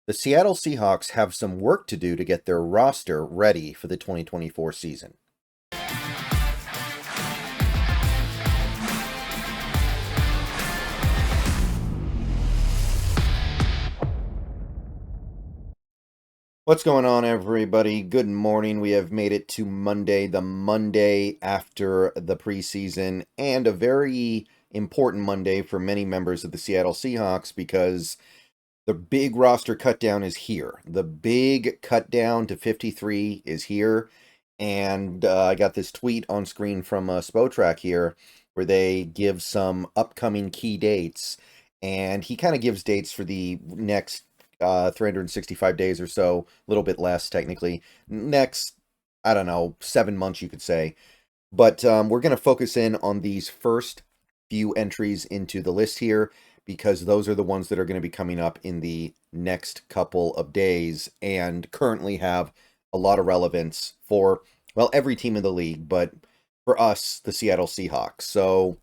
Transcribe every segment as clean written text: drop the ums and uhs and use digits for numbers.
The Seattle Seahawks have some work to do to get their roster ready for the 2024 season. What's going on, everybody? Good morning. We have made it to Monday, the Monday after the preseason, and a very important Monday for many members of the Seattle Seahawks because the big roster cutdown is here. The big cutdown to 53 is here, and I got this tweet on screen from Spotrac here where they give some upcoming key dates, and he kind of gives dates for the next 365 days or so, a little bit less technically. Next, I don't know, 7 months you could say. But we're going to focus in on these first few entries into the list here because those are the ones that are going to be coming up in the next couple of days and currently have a lot of relevance for, well, every team in the league, but for us, the Seattle Seahawks. So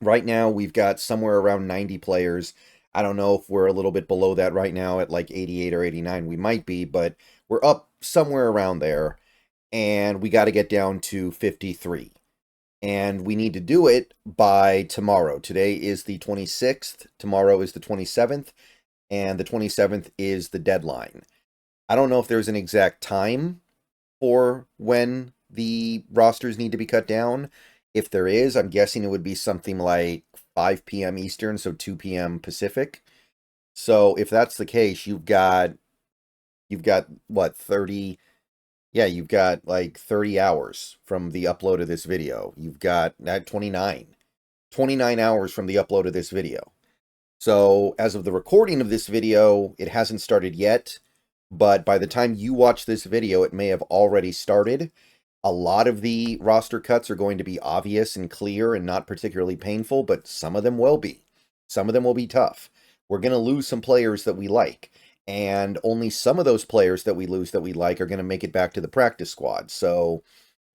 right now we've got somewhere around 90 players. I don't know if we're a little bit below that right now at like 88 or 89. We might be, but we're up somewhere around there. And we got to get down to 53. And we need to do it by tomorrow. Today is the 26th. Tomorrow is the 27th. And the 27th is the deadline. I don't know if there's an exact time for when the rosters need to be cut down. If there is, I'm guessing it would be something like 5 p.m. Eastern, so 2 p.m. Pacific. So if that's the case, you've got what, 30? Yeah, you've got like 30 hours from the upload of this video. You've got that 29 hours from the upload of this video. So as of the recording of this video, it hasn't started yet, but by the time you watch this video, it may have already started. A lot of the roster cuts are going to be obvious and clear and not particularly painful, but some of them will be. Some of them will be tough. We're going to lose some players that we like, and only some of those players that we lose that we like are going to make it back to the practice squad. So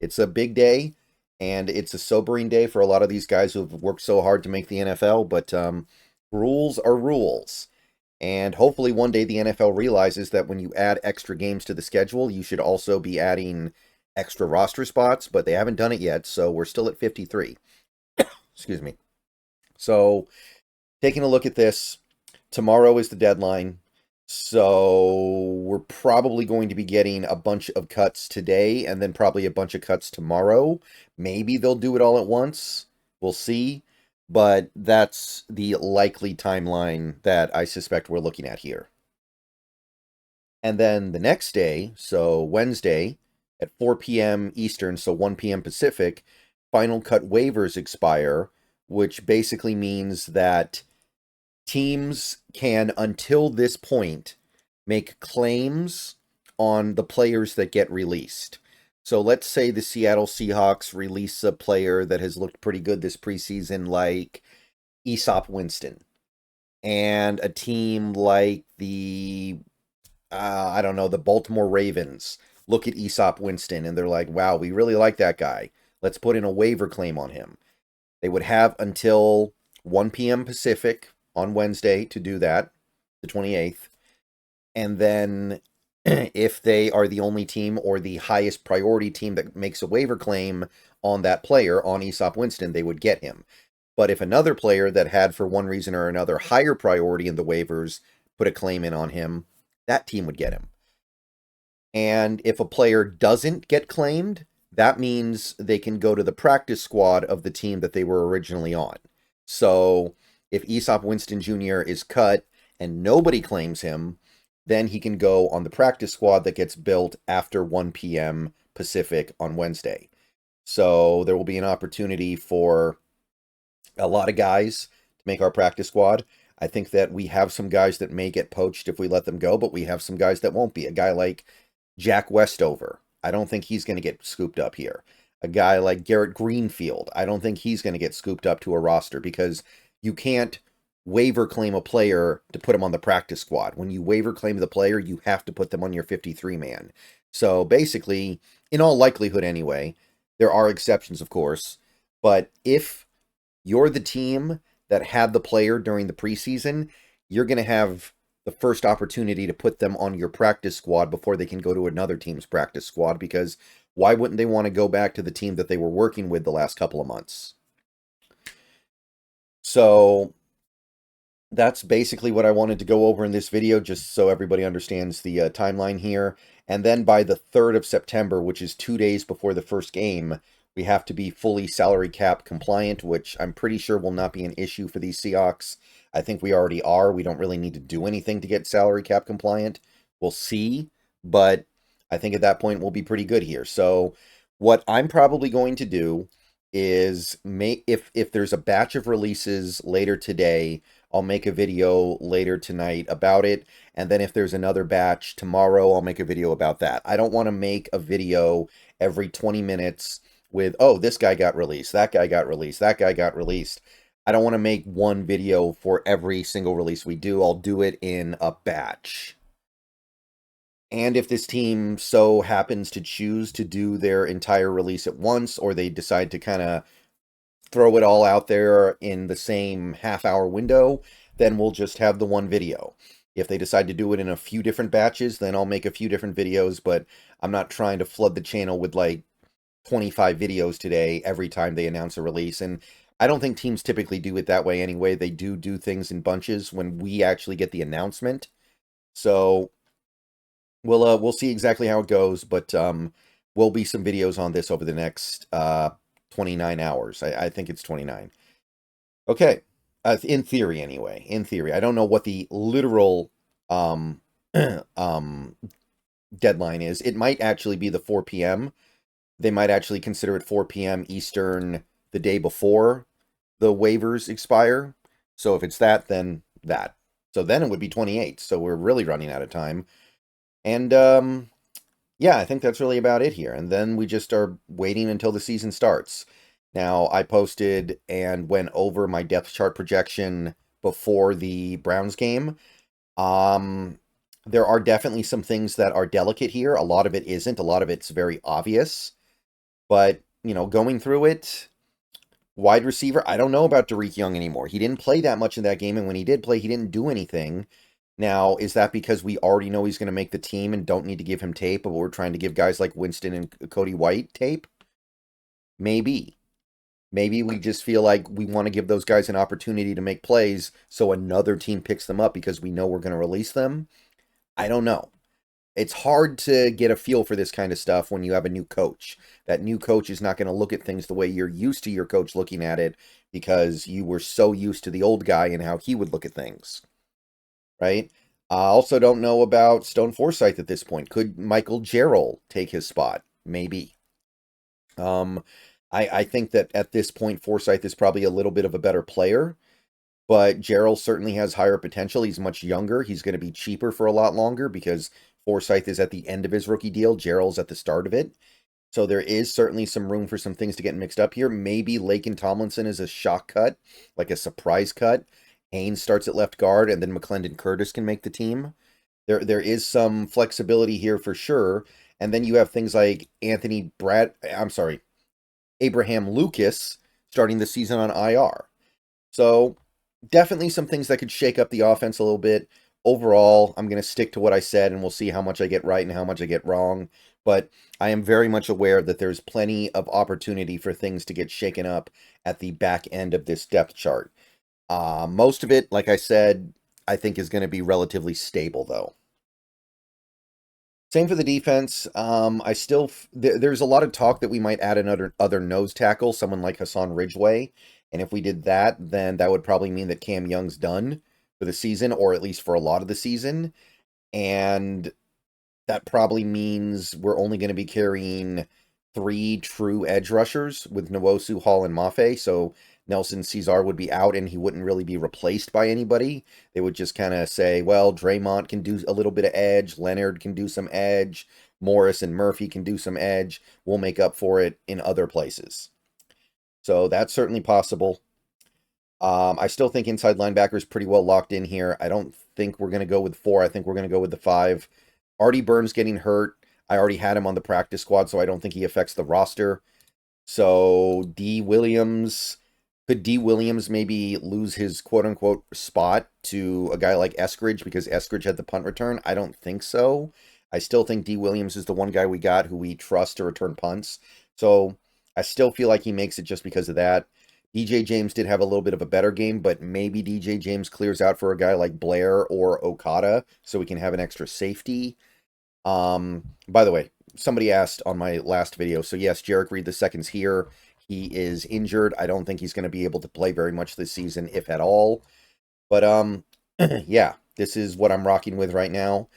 it's a big day, and it's a sobering day for a lot of these guys who have worked so hard to make the NFL, but rules are rules. And hopefully one day the NFL realizes that when you add extra games to the schedule, you should also be adding extra roster spots, but they haven't done it yet, so we're still at 53. Excuse me. So, taking a look at this, tomorrow is the deadline, so we're probably going to be getting a bunch of cuts today, and then probably a bunch of cuts tomorrow. Maybe they'll do it all at once. We'll see, but that's the likely timeline that I suspect we're looking at here. And then the next day, so Wednesday, at 4 p.m. Eastern, so 1 p.m. Pacific, final cut waivers expire, which basically means that teams can, until this point, make claims on the players that get released. So let's say the Seattle Seahawks release a player that has looked pretty good this preseason, like Easop Winston. And a team like the, I don't know, the Baltimore Ravens look at Easop Winston and they're like, wow, we really like that guy. Let's put in a waiver claim on him. They would have until 1 p.m. Pacific on Wednesday to do that, the 28th. And then if they are the only team or the highest priority team that makes a waiver claim on that player, on Easop Winston, they would get him. But if another player that had, for one reason or another, higher priority in the waivers put a claim in on him, that team would get him. And if a player doesn't get claimed, that means they can go to the practice squad of the team that they were originally on. So if Easop Winston Jr. is cut and nobody claims him, then he can go on the practice squad that gets built after 1 p.m. Pacific on Wednesday. So there will be an opportunity for a lot of guys to make our practice squad. I think that we have some guys that may get poached if we let them go, but we have some guys that won't be. A guy like Jack Westover, I don't think he's going to get scooped up here. A guy like Garrett Greenfield, I don't think he's going to get scooped up to a roster because you can't waiver claim a player to put him on the practice squad. When you waiver claim the player, you have to put them on your 53-man. So basically, in all likelihood anyway, there are exceptions, of course, but if you're the team that had the player during the preseason, you're going to have the first opportunity to put them on your practice squad before they can go to another team's practice squad, because why wouldn't they want to go back to the team that they were working with the last couple of months? So that's basically what I wanted to go over in this video, just so everybody understands the timeline here. And then by the 3rd of September, which is 2 days before the first game, we have to be fully salary cap compliant, which I'm pretty sure will not be an issue for these Seahawks. I think we already are. We don't really need to do anything to get salary cap compliant. We'll see, but I think at that point we'll be pretty good here. So what I'm probably going to do is if there's a batch of releases later today, I'll make a video later tonight about it. And then if there's another batch tomorrow, I'll make a video about that. I don't want to make a video every 20 minutes with, oh, this guy got released, that guy got released, that guy got released. I don't want to make one video for every single release we do. I'll do it in a batch. And if this team so happens to choose to do their entire release at once, or they decide to kind of throw it all out there in the same half-hour window, then we'll just have the one video. If they decide to do it in a few different batches, then I'll make a few different videos, but I'm not trying to flood the channel with like 25 videos today every time they announce a release. And I don't think teams typically do it that way anyway. They do things in bunches when we actually get the announcement. So we'll see exactly how it goes, but will be some videos on this over the next 29 hours. I think it's 29. Okay. In theory, anyway. In theory. I don't know what the literal deadline is. It might actually be the 4 p.m. They might actually consider it 4 p.m. Eastern the day before the waivers expire. So if it's that, then that. So then it would be 28. So we're really running out of time. And yeah, I think that's really about it here. And then we just are waiting until the season starts. Now, I posted and went over my depth chart projection before the Browns game. There are definitely some things that are delicate here. A lot of it isn't. A lot of it's very obvious. But, you know, going through it, wide receiver, I don't know about Derek Young anymore. He didn't play that much in that game, and when he did play, he didn't do anything. Now, is that because we already know he's going to make the team and don't need to give him tape, but we're trying to give guys like Winston and Cody White tape? Maybe. Maybe we just feel like we want to give those guys an opportunity to make plays so another team picks them up because we know we're going to release them. I don't know. It's hard to get a feel for this kind of stuff when you have a new coach. That new coach is not going to look at things the way you're used to your coach looking at it because you were so used to the old guy and how he would look at things. Right? I also don't know about Stone Forsythe at this point. Could Michael Jarrell take his spot? Maybe. I think that at this point, Forsythe is probably a little bit of a better player, but Jarrell certainly has higher potential. He's much younger. He's going to be cheaper for a lot longer because Forsythe is at the end of his rookie deal. Jarrell's at the start of it. So there is certainly some room for some things to get mixed up here. Maybe Laken Tomlinson is a shock cut, like a surprise cut. Haynes starts at left guard, and then McClendon Curtis can make the team. There is some flexibility here for sure. And then you have things like Abraham Lucas starting the season on IR. So definitely some things that could shake up the offense a little bit. Overall, I'm going to stick to what I said, and we'll see how much I get right and how much I get wrong. But I am very much aware that there's plenty of opportunity for things to get shaken up at the back end of this depth chart. Most of it, like I said, I think is going to be relatively stable, though. Same for the defense. There's a lot of talk that we might add another nose tackle, someone like Hassan Ridgeway. And if we did that, then that would probably mean that Cam Young's done for the season, or at least for a lot of the season. And that probably means we're only going to be carrying 3 true edge rushers with Nwosu, Hall, and Mafe. So Nelson Cesar would be out, and he wouldn't really be replaced by anybody. They would just kind of say, well, Draymond can do a little bit of edge, Leonard can do some edge, Morris and Murphy can do some edge. We'll make up for it in other places. So that's certainly possible. I still think inside linebacker is pretty well locked in here. I don't think we're going to go with 4. I think we're going to go with the 5. Artie Burns getting hurt. I already had him on the practice squad, so I don't think he affects the roster. So D. Williams Could D. Williams maybe lose his quote-unquote spot to a guy like Eskridge because Eskridge had the punt return? I don't think so. I still think D. Williams is the one guy we got who we trust to return punts. So I still feel like he makes it just because of that. DJ James did have a little bit of a better game, but maybe DJ James clears out for a guy like Blair or Okada so we can have an extra safety. By the way, somebody asked on my last video, so yes, Jarek Reed II's here. He is injured. I don't think he's going to be able to play very much this season, if at all. But yeah, this is what I'm rocking with right now,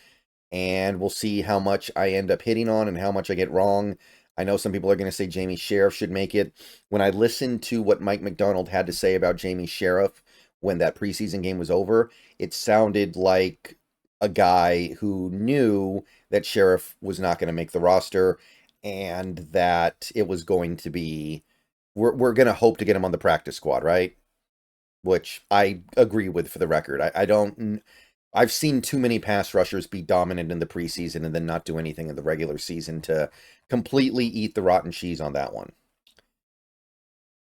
and we'll see how much I end up hitting on and how much I get wrong. I know some people are going to say Jamie Sheriff should make it. When I listened to what Mike McDonald had to say about Jamie Sheriff when that preseason game was over, it sounded like a guy who knew that Sheriff was not going to make the roster and that it was going to be, we're going to hope to get him on the practice squad, right? Which I agree with for the record. I've seen too many pass rushers be dominant in the preseason and then not do anything in the regular season to completely eat the rotten cheese on that one.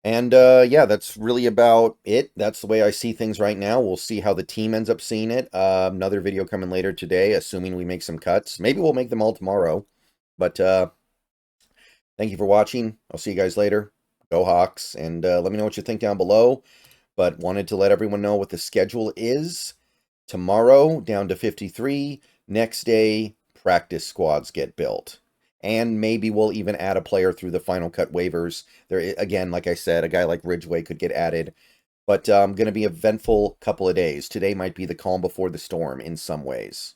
And yeah, that's really about it. That's the way I see things right now. We'll see how the team ends up seeing it. Another video coming later today, assuming we make some cuts. Maybe we'll make them all tomorrow. But thank you for watching. I'll see you guys later. Go Hawks. And let me know what you think down below. But wanted to let everyone know what the schedule is. Tomorrow, down to 53. Next day, practice squads get built. And maybe we'll even add a player through the final cut waivers. There, again, like I said, a guy like Ridgeway could get added. But going to be an eventful couple of days. Today might be the calm before the storm in some ways.